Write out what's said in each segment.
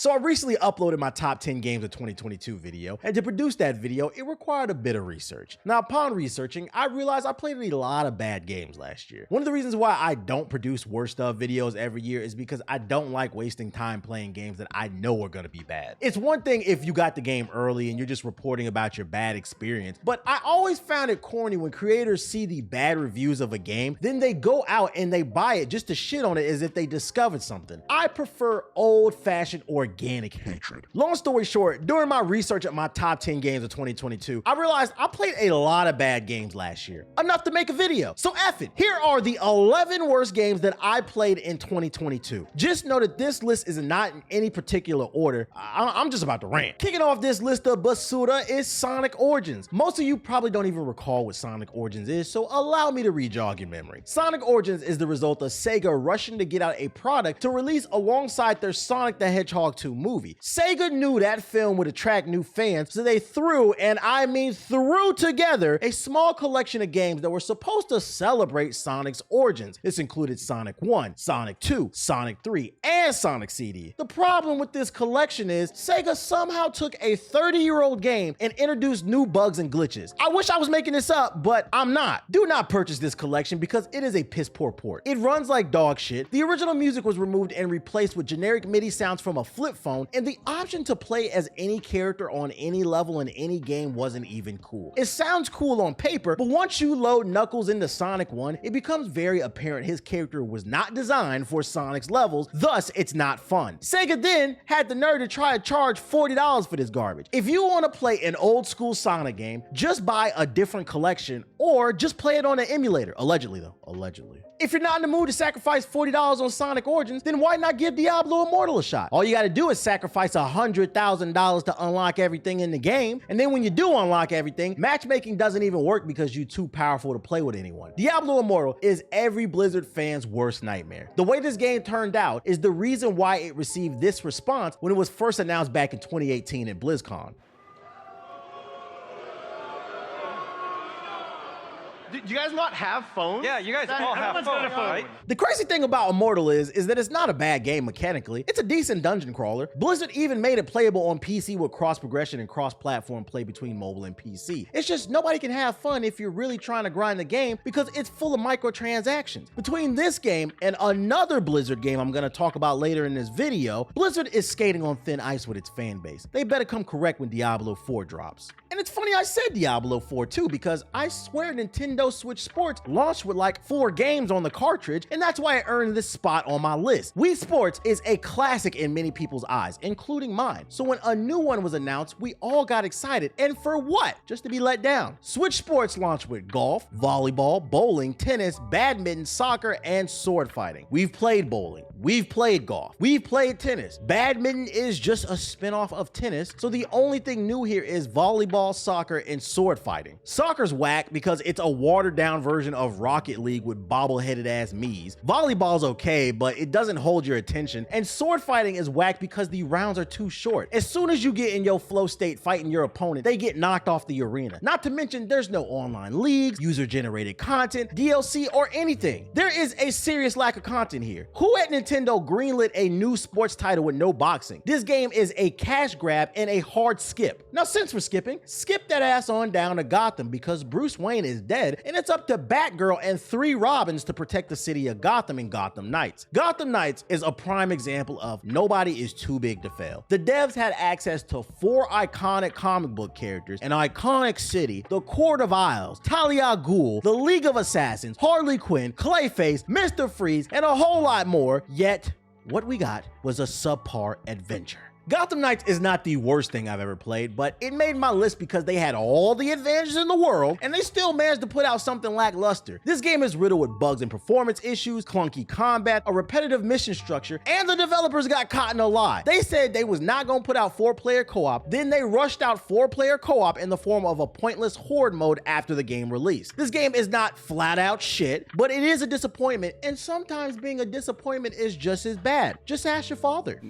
So I recently uploaded my top 10 games of 2022 video, and to produce that video, it required a bit of research. Now, upon researching, I realized I played a lot of bad games last year. One of the reasons why I don't produce worst of videos every year is because I don't like wasting time playing games that I know are gonna be bad. It's one thing if you got the game early and you're just reporting about your bad experience, but I always found it corny when creators see the bad reviews of a game, then they go out and they buy it just to shit on it as if they discovered something. I prefer old-fashioned organic hatred. Long story short, during my research at my top 10 games of 2022, I realized I played a lot of bad games last year, enough to make a video. So F it. Here are the 11 worst games that I played in 2022. Just know that this list is not in any particular order. I'm just about to rant. Kicking off this list of basura is Sonic Origins. Most of you probably don't even recall what Sonic Origins is, so allow me to re-jog your memory. Sonic Origins is the result of Sega rushing to get out a product to release alongside their Sonic the Hedgehog 2 movie. Sega knew that film would attract new fans, so they threw, and I mean threw together, a small collection of games that were supposed to celebrate Sonic's origins. This included Sonic 1, Sonic 2, Sonic 3, and Sonic CD. The problem with this collection is Sega somehow took a 30-year-old game and introduced new bugs and glitches. I wish I was making this up, but I'm not. Do not purchase this collection because it is a piss poor port. It runs like dog shit. The original music was removed and replaced with generic MIDI sounds from a flip phone, and the option to play as any character on any level in any game wasn't even cool. It sounds cool on paper, but once you load Knuckles into Sonic 1, it becomes very apparent his character was not designed for Sonic's levels, thus it's not fun. Sega then had the nerve to try to charge $40 for this garbage. If you want to play an old school Sonic game, just buy a different collection or just play it on an emulator. Allegedly though, allegedly. If you're not in the mood to sacrifice $40 on Sonic Origins, then why not give Diablo Immortal a shot? All you gotta do is sacrifice $100,000 to unlock everything in the game, and then when you do unlock everything, matchmaking doesn't even work because you're too powerful to play with anyone. Diablo Immortal is every Blizzard fan's worst nightmare. The way this game turned out is the reason why it received this response when it was first announced back in 2018 at BlizzCon. Do you guys not have phones? Yeah, you guys all have phones, right? The crazy thing about Immortal is that it's not a bad game mechanically. It's a decent dungeon crawler. Blizzard even made it playable on PC with cross progression and cross-platform play between mobile and PC. It's just nobody can have fun if you're really trying to grind the game because it's full of microtransactions. Between this game and another Blizzard game I'm gonna talk about later in this video, Blizzard is skating on thin ice with its fan base. They better come correct when Diablo 4 drops. And it's funny I said Diablo 4 too, because I swear Nintendo Switch Sports launched with like 4 games on the cartridge, and that's why it earned this spot on my list. Wii Sports is a classic in many people's eyes, including mine. So when a new one was announced, we all got excited. And for what? Just to be let down. Switch Sports launched with golf, volleyball, bowling, tennis, badminton, soccer, and sword fighting. We've played bowling. We've played golf. We've played tennis. Badminton is just a spin-off of tennis, so the only thing new here is volleyball, soccer, and sword fighting. Soccer's whack because it's a watered-down version of Rocket League with bobble-headed ass Miis. Volleyball's okay, but it doesn't hold your attention. And sword fighting is whack because the rounds are too short. As soon as you get in your flow state fighting your opponent, they get knocked off the arena. Not to mention, there's no online leagues, user-generated content, DLC, or anything. There is a serious lack of content here. Who at Nintendo greenlit a new sports title with no boxing? This game is a cash grab and a hard skip. Now, since we're skipping, skip that ass on down to Gotham because Bruce Wayne is dead and it's up to Batgirl and 3 Robins to protect the city of Gotham in Gotham Knights. Gotham Knights is a prime example of nobody is too big to fail. The devs had access to 4 iconic comic book characters, an iconic city, the Court of Isles, Talia al Ghul, the League of Assassins, Harley Quinn, Clayface, Mr. Freeze, and a whole lot more, yet what we got was a subpar adventure. Gotham Knights is not the worst thing I've ever played, but it made my list because they had all the advantages in the world and they still managed to put out something lackluster. This game is riddled with bugs and performance issues, clunky combat, a repetitive mission structure, and the developers got caught in a lie. They said they was not gonna put out 4-player co-op, then they rushed out 4-player co-op in the form of a pointless horde mode after the game release. This game is not flat out shit, but it is a disappointment, and sometimes being a disappointment is just as bad. Just ask your father.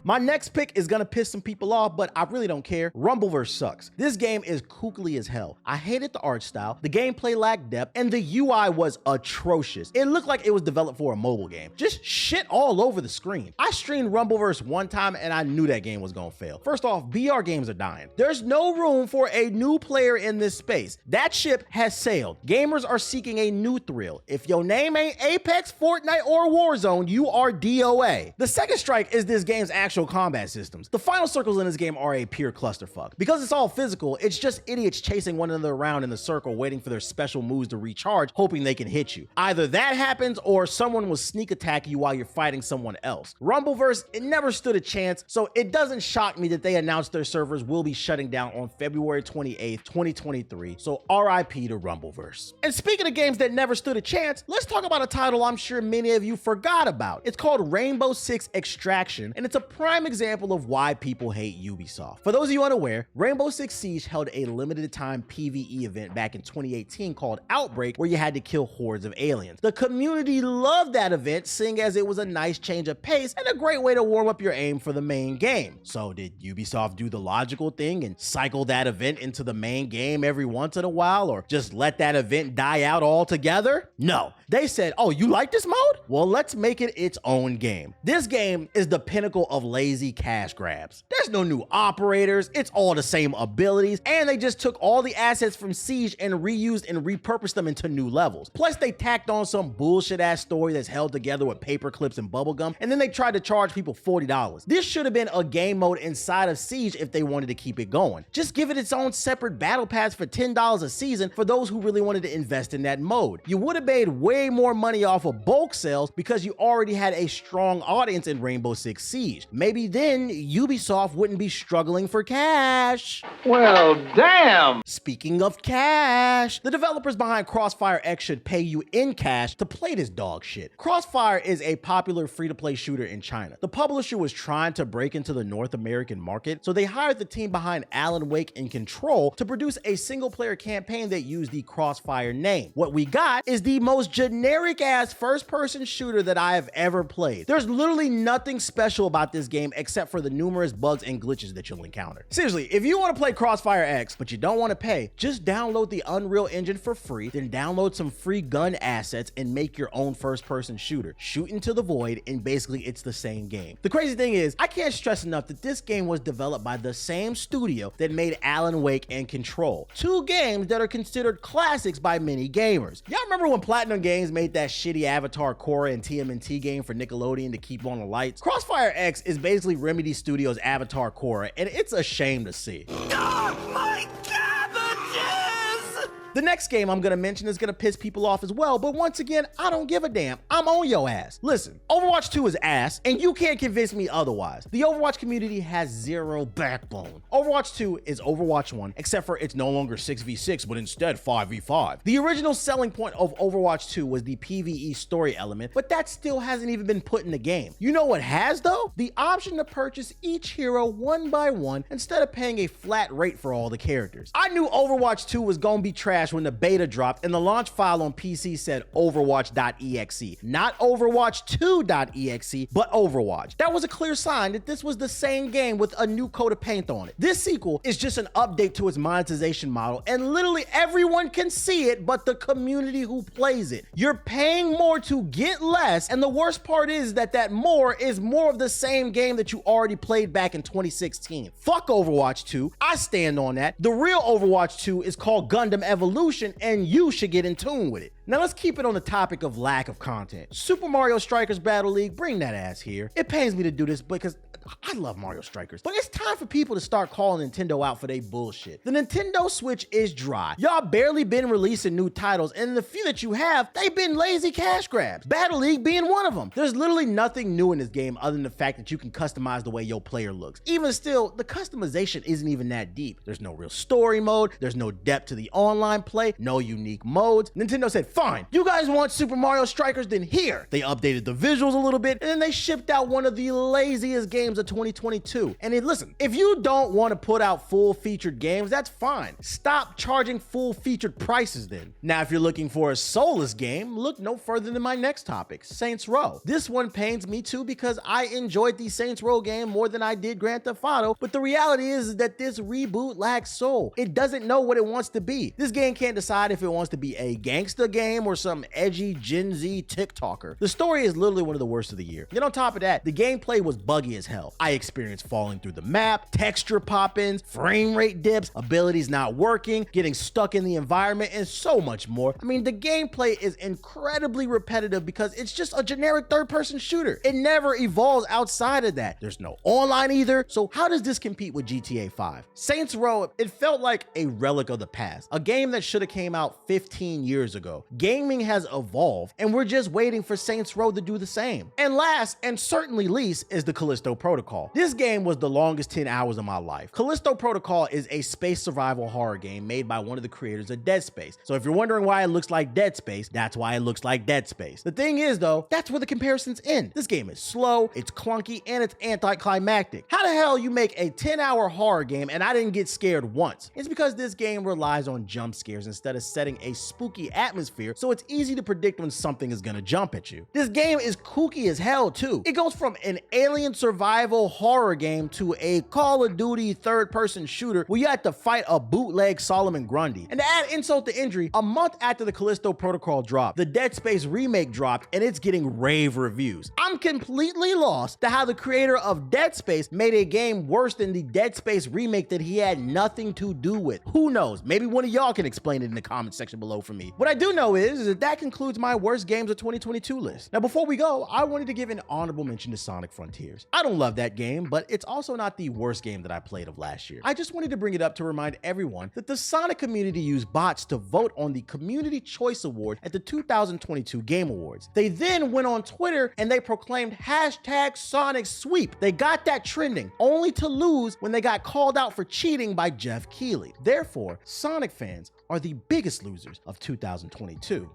My next pick is gonna piss some people off, but I really don't care. Rumbleverse sucks. This game is kookly as hell. I hated the art style, the gameplay lacked depth, and the UI was atrocious. It looked like it was developed for a mobile game. Just shit all over the screen. I streamed Rumbleverse one time and I knew that game was gonna fail. First off, BR games are dying. There's no room for a new player in this space. That ship has sailed. Gamers are seeking a new thrill. If your name ain't Apex, Fortnite, or Warzone, you are DOA. The second strike is this game's actual combat systems. The final circles in this game are a pure clusterfuck. Because it's all physical, it's just idiots chasing one another around in the circle, waiting for their special moves to recharge, hoping they can hit you. Either that happens or someone will sneak attack you while you're fighting someone else. Rumbleverse, it never stood a chance, so it doesn't shock me that they announced their servers will be shutting down on February 28th, 2023, so RIP to Rumbleverse. And speaking of games that never stood a chance, let's talk about a title I'm sure many of you forgot about. It's called Rainbow Six Extraction, and it's a prime example of why people hate Ubisoft. For those of you unaware, Rainbow Six Siege held a limited time PvE event back in 2018 called Outbreak, where you had to kill hordes of aliens. The community loved that event, seeing as it was a nice change of pace and a great way to warm up your aim for the main game. So did Ubisoft do the logical thing and cycle that event into the main game every once in a while, or just let that event die out altogether? No. They said, oh, you like this mode? Well, let's make it its own game. This game is the pinnacle of lazy cash grabs. There's no new operators, it's all the same abilities, and they just took all the assets from Siege and reused and repurposed them into new levels. Plus, they tacked on some bullshit ass story that's held together with paper clips and bubblegum, and then they tried to charge people $40. This should have been a game mode inside of Siege if they wanted to keep it going. Just give it its own separate battle pass for $10 a season for those who really wanted to invest in that mode. You would have made way more money off of bulk sales because you already had a strong audience in Rainbow Six Siege. Maybe then Ubisoft wouldn't be struggling for cash. Well, damn! Speaking of cash, the developers behind Crossfire X should pay you in cash to play this dog shit. Crossfire is a popular free-to-play shooter in China. The publisher was trying to break into the North American market, so they hired the team behind Alan Wake and Control to produce a single-player campaign that used the Crossfire name. What we got is the most generic-ass first-person shooter that I have ever played. There's literally nothing special about this game except for the numerous bugs and glitches that you'll encounter. Seriously, if you want to play Crossfire X, but you don't want to pay, just download the Unreal Engine for free, then download some free gun assets and make your own first-person shooter. Shoot into the void, and basically it's the same game. The crazy thing is, I can't stress enough that this game was developed by the same studio that made Alan Wake and Control, two games that are considered classics by many gamers. Y'all remember when Platinum Games made that shitty Avatar Korra and TMNT game for Nickelodeon to keep on the lights? Crossfire X is basically Remedy Studios' Avatar Korra, and it's a shame to see. Oh my cabbages! The next game I'm gonna mention is gonna piss people off as well, but once again, I don't give a damn. I'm on your ass. Listen, Overwatch 2 is ass, and you can't convince me otherwise. The Overwatch community has zero backbone. Overwatch 2 is Overwatch 1, except for it's no longer 6v6, but instead 5v5. The original selling point of Overwatch 2 was the PvE story element, but that still hasn't even been put in the game. You know what has though? The option to purchase each hero one by one instead of paying a flat rate for all the characters. I knew Overwatch 2 was gonna be trash when the beta dropped and the launch file on PC said Overwatch.exe, not Overwatch2.exe, but Overwatch. That was a clear sign that this was the same game with a new coat of paint on it. This sequel is just an update to its monetization model, and literally everyone can see it but the community who plays it. You're paying more to get less, and the worst part is that more is more of the same game that you already played back in 2016. Fuck Overwatch 2, I stand on that. The real Overwatch 2 is called Gundam Evolution, and you should get in tune with it. Now let's keep it on the topic of lack of content. Super Mario Strikers Battle League, bring that ass here. It pains me to do this because I love Mario Strikers, but it's time for people to start calling Nintendo out for their bullshit. The Nintendo Switch is dry. Y'all barely been releasing new titles, and the few that you have, they've been lazy cash grabs. Battle League being one of them. There's literally nothing new in this game other than the fact that you can customize the way your player looks. Even still, the customization isn't even that deep. There's no real story mode, there's no depth to the online play, no unique modes. Nintendo said, Fine, you guys want Super Mario Strikers? Then here. They updated the visuals a little bit, and then they shipped out one of the laziest games of 2022. And listen, if you don't want to put out full-featured games, that's fine. Stop charging full-featured prices then. Now, if you're looking for a soulless game, look no further than my next topic, Saints Row. This one pains me too because I enjoyed the Saints Row game more than I did Grand Theft Auto, but the reality is that this reboot lacks soul. It doesn't know what it wants to be. This game can't decide if it wants to be a gangster game or some edgy Gen Z TikToker. The story is literally one of the worst of the year. Then on top of that, the gameplay was buggy as hell. I experienced falling through the map, texture pop-ins, frame rate dips, abilities not working, getting stuck in the environment, and so much more. I mean, the gameplay is incredibly repetitive because it's just a generic third-person shooter. It never evolves outside of that. There's no online either, so how does this compete with GTA 5? Saints Row, it felt like a relic of the past, a game that should have came out 15 years ago. Gaming has evolved, and we're just waiting for Saints Row to do the same. And last, and certainly least, is the Callisto Protocol. This game was the longest 10 hours of my life. Callisto Protocol is a space survival horror game made by one of the creators of Dead Space. So if you're wondering why it looks like Dead Space, that's why it looks like Dead Space. The thing is though, that's where the comparisons end. This game is slow, it's clunky, and it's anticlimactic. How the hell you make a 10-hour horror game and I didn't get scared once? It's because this game relies on jump scares instead of setting a spooky atmosphere, so it's easy to predict when something is gonna jump at you. This game is kooky as hell too. It goes from an alien survival horror game to a Call of Duty third-person shooter where you have to fight a bootleg Solomon Grundy. And to add insult to injury, a month after the Callisto Protocol dropped, the Dead Space remake dropped and it's getting rave reviews. I'm completely lost to how the creator of Dead Space made a game worse than the Dead Space remake that he had nothing to do with. Who knows? Maybe one of y'all can explain it in the comment section below for me. What I do know is that concludes my worst games of 2022 list. Now, before we go, I wanted to give an honorable mention to Sonic Frontiers. I don't love that game, but it's also not the worst game that I played of last year. I just wanted to bring it up to remind everyone that the Sonic community used bots to vote on the Community Choice Award at the 2022 Game Awards. They then went on Twitter and they proclaimed hashtag Sonic Sweep. They got that trending, only to lose when they got called out for cheating by Jeff Keighley. Therefore, Sonic fans are the biggest losers of 2022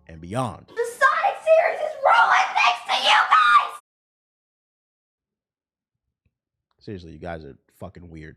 and beyond. The Sonic series is ruined thanks to you guys! Seriously, you guys are fucking weird.